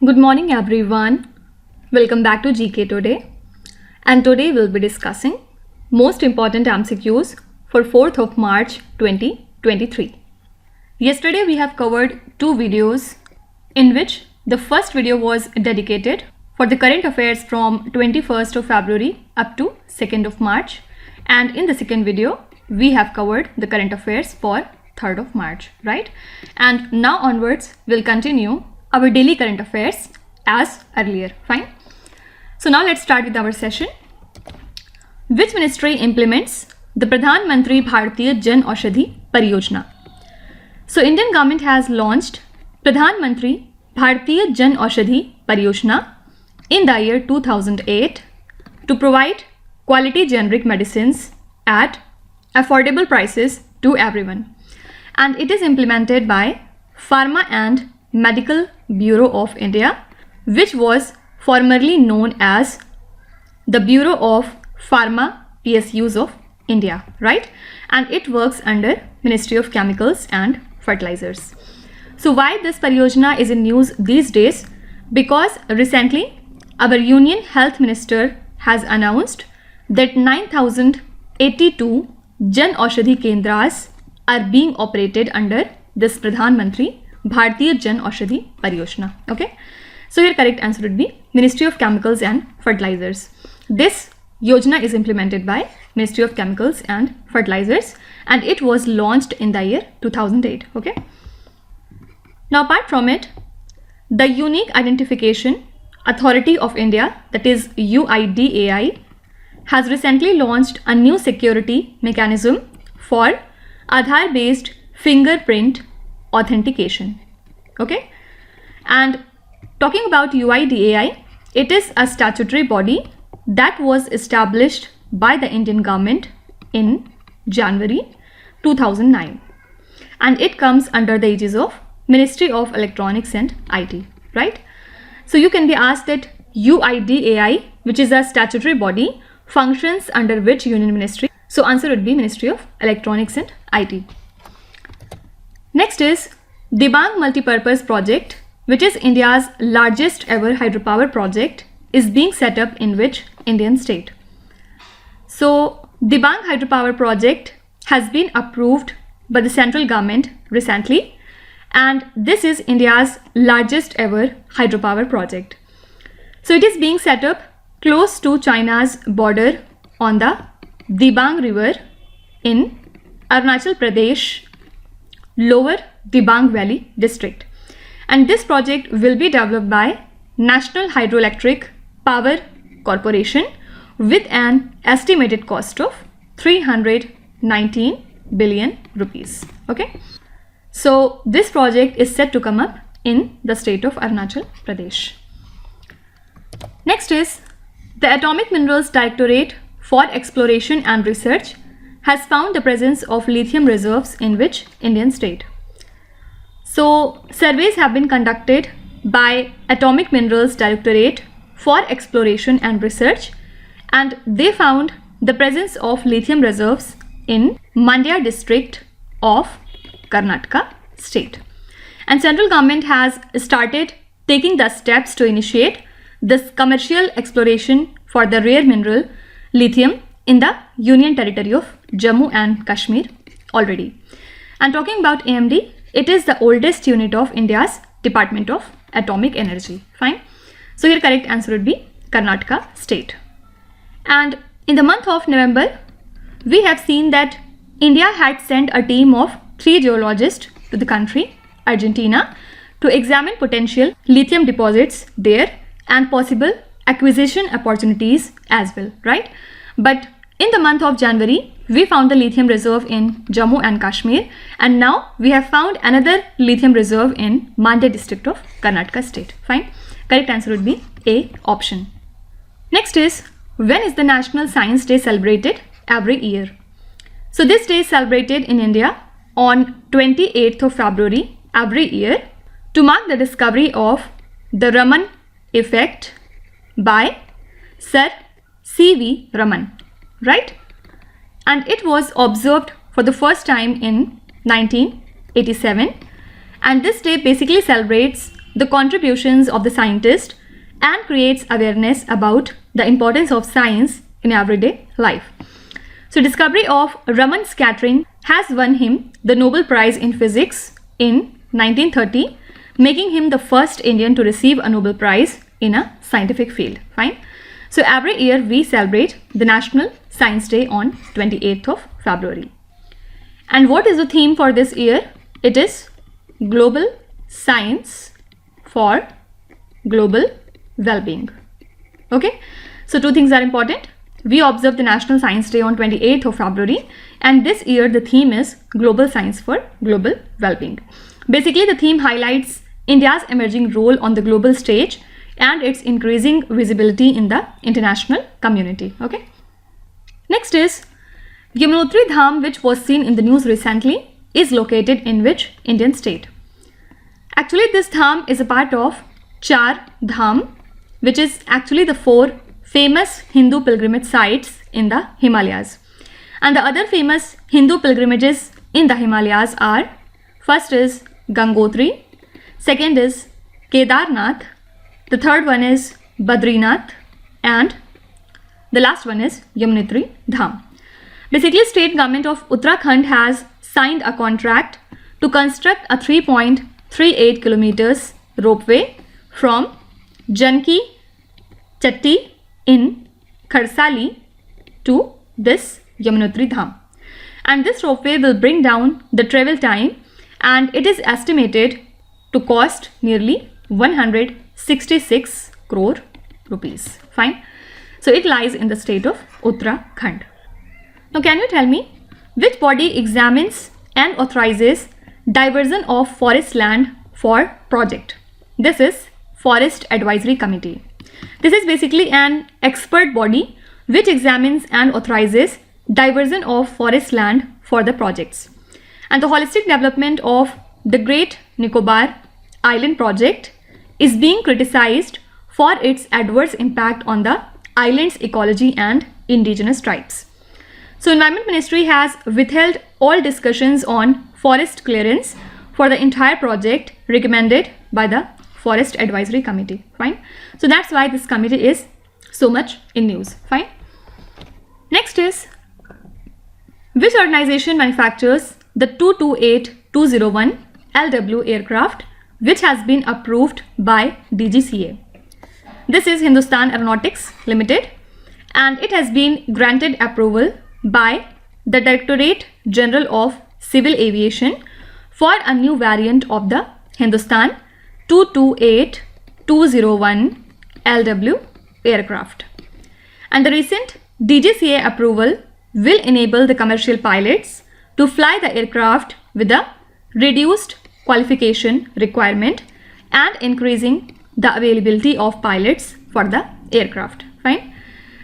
Good morning everyone. Welcome back to GK Today. And today we'll be discussing most important MCQs for 4th of March 2023. Yesterday we have covered two videos in which the first video was dedicated for the current affairs from 21st of February up to 2nd of March. And in the second video, we have covered the current affairs for 3rd of March, right? And now onwards, we'll continue our daily current affairs as earlier, fine? So now let's start with our session. Which ministry implements the Pradhan Mantri Bharatiya Jan Aushadhi Pariyojana? So Indian government has launched Pradhan Mantri Bharatiya Jan Aushadhi Pariyojana in the year 2008 to provide quality generic medicines at affordable prices to everyone. And it is implemented by Pharma and Medical Bureau of India, which was formerly known as the Bureau of Pharma PSUs of India, right? And it works under Ministry of Chemicals and Fertilizers. So why this Pariyojana is in news these days? Because recently our Union Health Minister has announced that 9,082 Jan Aushadhi Kendras are being operated under this Pradhan Mantri Bharatiya Jan Aushadhi Pariyojana. Okay, so your correct answer would be Ministry of Chemicals and Fertilizers. This Yojana is implemented by Ministry of Chemicals and Fertilizers and it was launched in the year 2008. Okay, now apart from it, the Unique Identification Authority of India, that is UIDAI, has recently launched a new security mechanism for Aadhaar based fingerprint authentication. Okay, and talking about UIDAI, it is a statutory body that was established by the Indian government in January 2009 and it comes under the aegis of Ministry of Electronics and IT, right? So you can be asked that UIDAI, which is a statutory body, functions under which union ministry? So answer would be Ministry of Electronics and IT. Next is Dibang Multipurpose Project, which is India's largest ever hydropower project, is being set up in which Indian state? So Dibang Hydropower Project has been approved by the central government recently and this is India's largest ever hydropower project. So it is being set up close to China's border on the Dibang River in Arunachal Pradesh, Lower Dibang Valley district. And this project will be developed by National Hydroelectric Power Corporation with an estimated cost of 319 billion rupees. Okay, so this project is set to come up in the state of Arunachal Pradesh. Next is the Atomic Minerals Directorate for Exploration and Research has found the presence of lithium reserves in which Indian state? So surveys have been conducted by Atomic Minerals Directorate for Exploration and Research and they found the presence of lithium reserves in Mandya district of Karnataka state. And central government has started taking the steps to initiate this commercial exploration for the rare mineral lithium in the Union Territory of Jammu and Kashmir already. And talking about AMD, it is the oldest unit of India's Department of Atomic Energy. Fine. So your correct answer would be Karnataka state. And in the month of November, we have seen that India had sent a team of 3 geologists to the country, Argentina, to examine potential lithium deposits there and possible acquisition opportunities as well, right? But in the month of January, we found the lithium reserve in Jammu and Kashmir and now we have found another lithium reserve in Mandya district of Karnataka state. Fine. Correct answer would be A option. Next is, when is the National Science Day celebrated every year? So this day is celebrated in India on 28th of February every year to mark the discovery of the Raman effect by Sir C.V. Raman, right? And it was observed for the first time in 1987 and this day basically celebrates the contributions of the scientist and creates awareness about the importance of science in everyday life. So discovery of Raman scattering has won him the Nobel Prize in Physics in 1930, making him the first Indian to receive a Nobel Prize in a scientific field. Fine. So every year we celebrate the National Science Day on 28th of February. And what is the theme for this year? It is Global Science for Global Well-being. Okay. So two things are important. We observe the National Science Day on 28th of February, and this year the theme is Global Science for Global Well-being. Basically, the theme highlights India's emerging role on the global stage and its increasing visibility in the international community. Okay. Next is Yamunotri Dham, which was seen in the news recently, is located in which Indian state? Actually, this dham is a part of Char Dham, which is actually the 4 famous Hindu pilgrimage sites in the Himalayas. And the other famous Hindu pilgrimages in the Himalayas are, first is Gangotri, second is Kedarnath, the third one is Badrinath, and the last one is Yamunotri Dham. Basically, state government of Uttarakhand has signed a contract to construct a 3.38 kilometers ropeway from Janki Chatti in Kharsali to this Yamunotri Dham. And this ropeway will bring down the travel time, and it is estimated to cost nearly 166 crore rupees. Fine. So it lies in the state of Uttarakhand. Now can you tell me which body examines and authorizes diversion of forest land for project? This is Forest Advisory Committee. This is basically an expert body which examines and authorizes diversion of forest land for the projects. And the holistic development of the Great Nicobar Island project is being criticized for its adverse impact on the island's ecology and indigenous tribes. So Environment Ministry has withheld all discussions on forest clearance for the entire project recommended by the Forest Advisory Committee. Fine. So that's why this committee is so much in news. Fine. Next is, which organization manufactures the 228-201 LW aircraft which has been approved by DGCA? This is Hindustan Aeronautics Limited, and it has been granted approval by the Directorate General of Civil Aviation for a new variant of the Hindustan 228-201 LW aircraft. And the recent DGCA approval will enable the commercial pilots to fly the aircraft with a reduced qualification requirement and increasing the availability of pilots for the aircraft. Fine.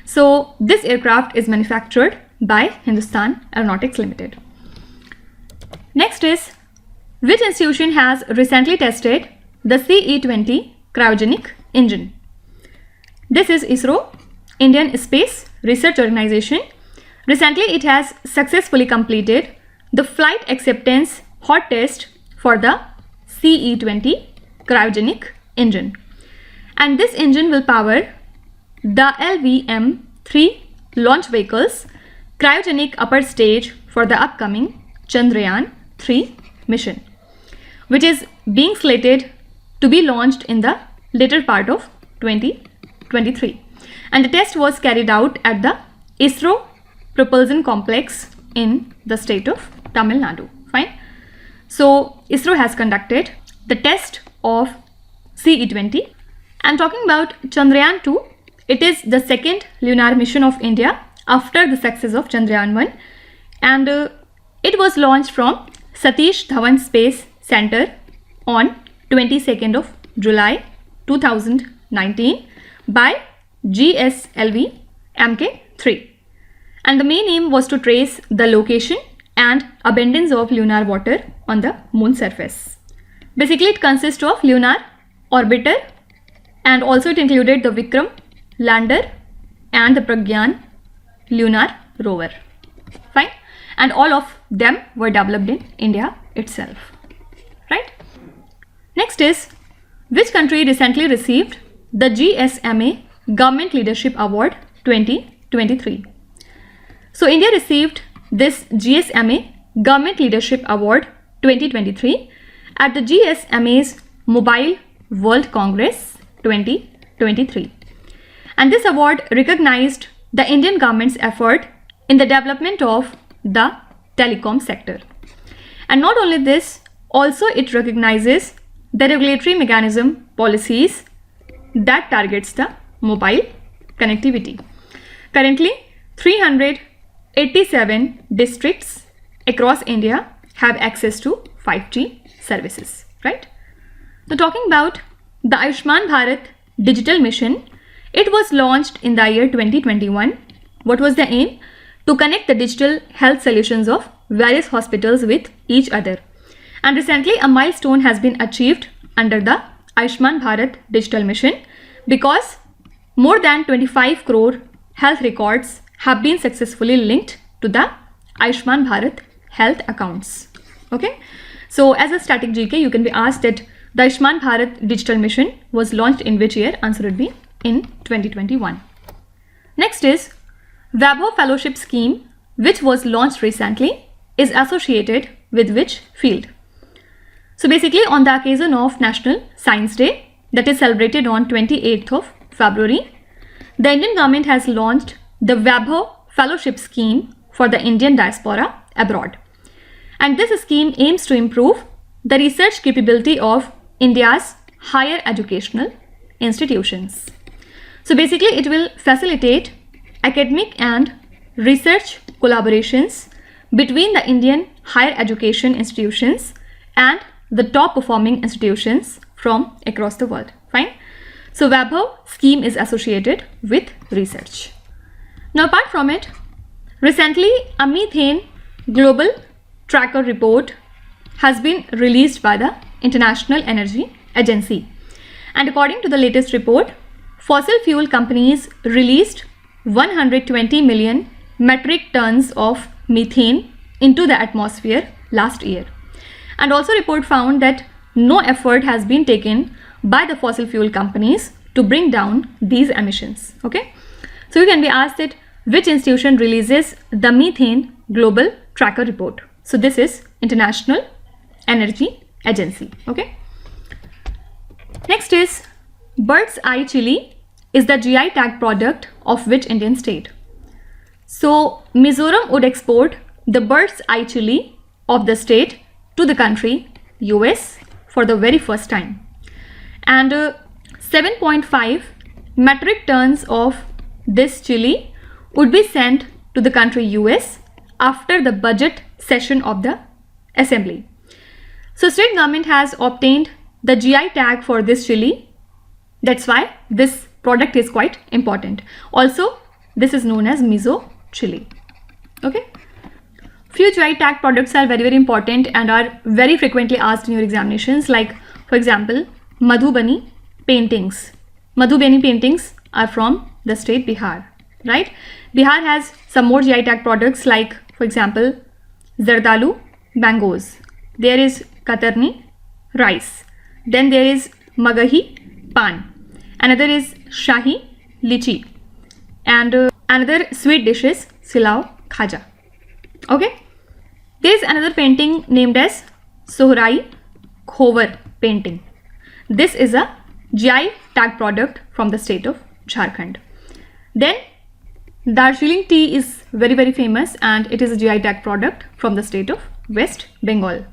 So this aircraft is manufactured by Hindustan Aeronautics Limited. Next is, which institution has recently tested the CE20 cryogenic engine? This is ISRO, Indian Space Research Organization. Recently, it has successfully completed the flight acceptance hot test for the CE20 cryogenic engine. And this engine will power the LVM-3 launch vehicle's cryogenic upper stage for the upcoming Chandrayaan-3 mission, which is being slated to be launched in the later part of 2023. And the test was carried out at the ISRO Propulsion Complex in the state of Tamil Nadu. Fine. So ISRO has conducted the test of CE20. And talking about Chandrayaan-2, it is the second lunar mission of India after the success of Chandrayaan-1, and it was launched from Satish Dhawan Space Center on 22nd of July 2019 by GSLV Mk3. And the main aim was to trace the location and abundance of lunar water on the moon surface. Basically, it consists of lunar orbiter, and also it included the Vikram lander and the Pragyan lunar rover. Fine. And all of them were developed in India itself. Right. Next is, Which country recently received the GSMA Government Leadership Award 2023? So India received this GSMA Government Leadership Award 2023 at the GSMA's Mobile World Congress 2023. And this award recognized the Indian government's effort in the development of the telecom sector. And not only this, also it recognizes the regulatory mechanism policies that targets the mobile connectivity. Currently, 387 districts across India have access to 5G services, right? Now talking about the Ayushman Bharat Digital Mission, it was launched in the year 2021. What was the aim? To connect the digital health solutions of various hospitals with each other. And recently a milestone has been achieved under the Ayushman Bharat Digital Mission because more than 25 crore health records have been successfully linked to the Ayushman Bharat health accounts. Okay, so as a static GK, you can be asked that the Ayushman Bharat Digital Mission was launched in which year? Answer would be in 2021. Next is Vaibhav Fellowship Scheme, which was launched recently, is associated with which field? So basically on the occasion of National Science Day, that is celebrated on 28th of February, the Indian government has launched the Vaibhav Fellowship Scheme for the Indian diaspora abroad. And this scheme aims to improve the research capability of India's higher educational institutions. So basically it will facilitate academic and research collaborations between the Indian higher education institutions and the top performing institutions from across the world. Fine. So Vaibhav scheme is associated with research. Now apart from it, recently a methane global tracker report has been released by the International Energy Agency. And according to the latest report, fossil fuel companies released 120 million metric tons of methane into the atmosphere last year. And also report found that no effort has been taken by the fossil fuel companies to bring down these emissions. Okay, so you can be asked that which institution releases the methane global tracker report? So this is International Energy Agency. Okay, next is bird's eye chili is the GI tag product of which Indian state? So Mizoram would export the bird's eye chili of the state to the country US for the very first time. And 7.5 metric tons of this chili would be sent to the country US after the budget session of the assembly. So state government has obtained the GI tag for this chili. That's why this product is quite important. Also, this is known as Mizo chili. Okay. Few GI tag products are very important and are very frequently asked in your examinations, like for example Madhubani paintings. Madhubani paintings are from the state Bihar, right? Bihar has some more GI tag products like for example Zardalu mangoes. There is Katarni rice. Then there is Magahi pan. Another is Shahi lychee. And another sweet dish is Silao Khaja. Okay. There is another painting named as Sohrai Khovar painting. This is a GI tag product from the state of Jharkhand. Then Darjeeling tea is very famous and it is a GI tag product from the state of West Bengal.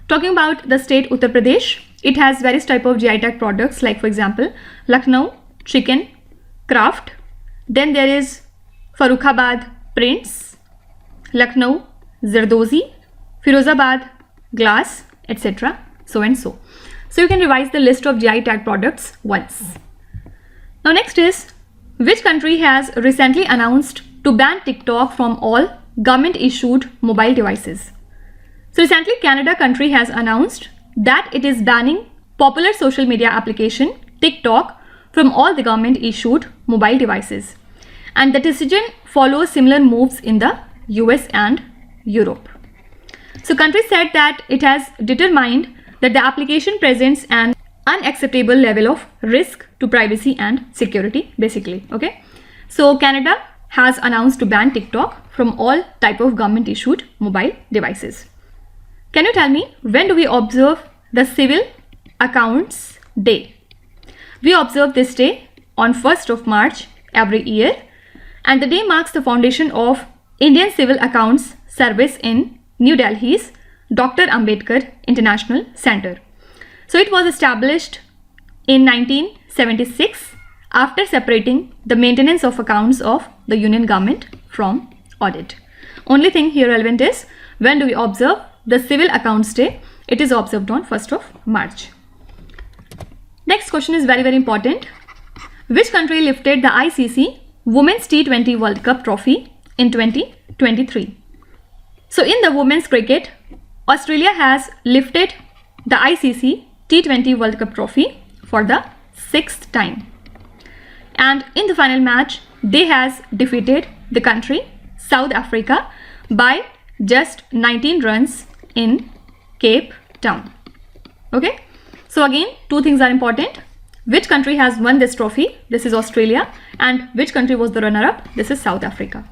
Talking about the state Uttar Pradesh, it has various type of GI tag products like for example Lucknow chicken craft. Then there is Farrukhabad prints, Lucknow Zardozi, Firozabad glass, etc. so and so. So you can revise the list of GI tag products once. Now next is, which country has recently announced to ban TikTok from all government issued mobile devices? So recently Canada country has announced that it is banning popular social media application TikTok from all the government issued mobile devices. And the decision follows similar moves in the US and Europe. So country said that it has determined that the application presents an unacceptable level of risk to privacy and security, basically. Okay, so Canada has announced to ban TikTok from all type of government issued mobile devices. Can you tell me, when do we observe the Civil Accounts Day? We observe this day on 1st of March every year, and the day marks the foundation of Indian Civil Accounts Service in New Delhi's Dr. Ambedkar International Center. So it was established in 1976 after separating the maintenance of accounts of the Union government from audit. Only thing here relevant is, when do we observe the Civil Accounts Day? It is observed on 1st of March. Next question is very, very important. Which country lifted the ICC Women's T20 World Cup trophy in 2023? So in the women's cricket, Australia has lifted the ICC T20 World Cup trophy for the 6th time. And in the final match, they has defeated the country South Africa by just 19 runs in Cape Town. Okay, so again, two things are important. Which country has won this trophy? This is Australia. And which country was the runner-up? This is South Africa.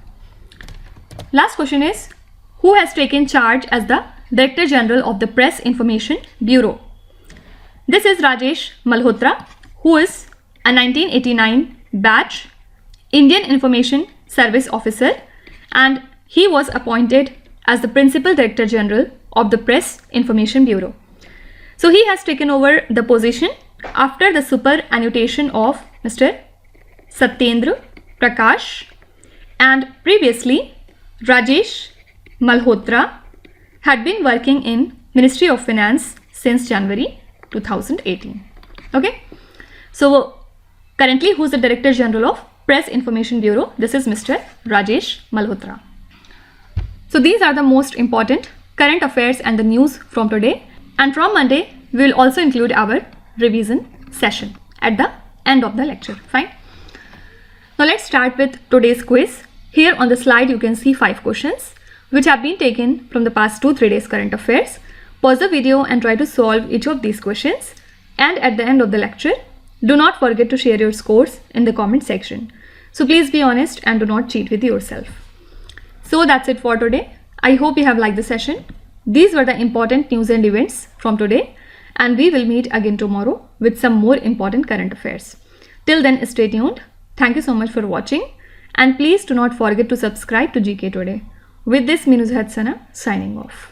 Last question is, who has taken charge as the Director General of the Press Information Bureau? This is Rajesh Malhotra, who is a 1989 batch Indian Information Service Officer, and he was appointed as the Principal Director General of the Press Information Bureau. So he has taken over the position after the superannuation of Mr. Satyendra Prakash, and previously Rajesh Malhotra had been working in Ministry of Finance since January 2018. Okay, so currently who is the Director General of Press Information Bureau? This is Mr. Rajesh Malhotra. So these are the most important current affairs and the news from today, and from Monday we will also include our revision session at the end of the lecture. Fine. Now let's start with today's quiz. Here on the slide you can see 5 questions which have been taken from the past 2-3 days current affairs. Pause the video and try to solve each of these questions, and at the end of the lecture do not forget to share your scores in the comment section. So please be honest and do not cheat with yourself. So that's it for today. I hope you have liked the session. These were the important news and events from today, and we will meet again tomorrow with some more important current affairs. Till then, stay tuned. Thank you so much for watching, and please do not forget to subscribe to GK Today. With this, Minu Zahadsana signing off.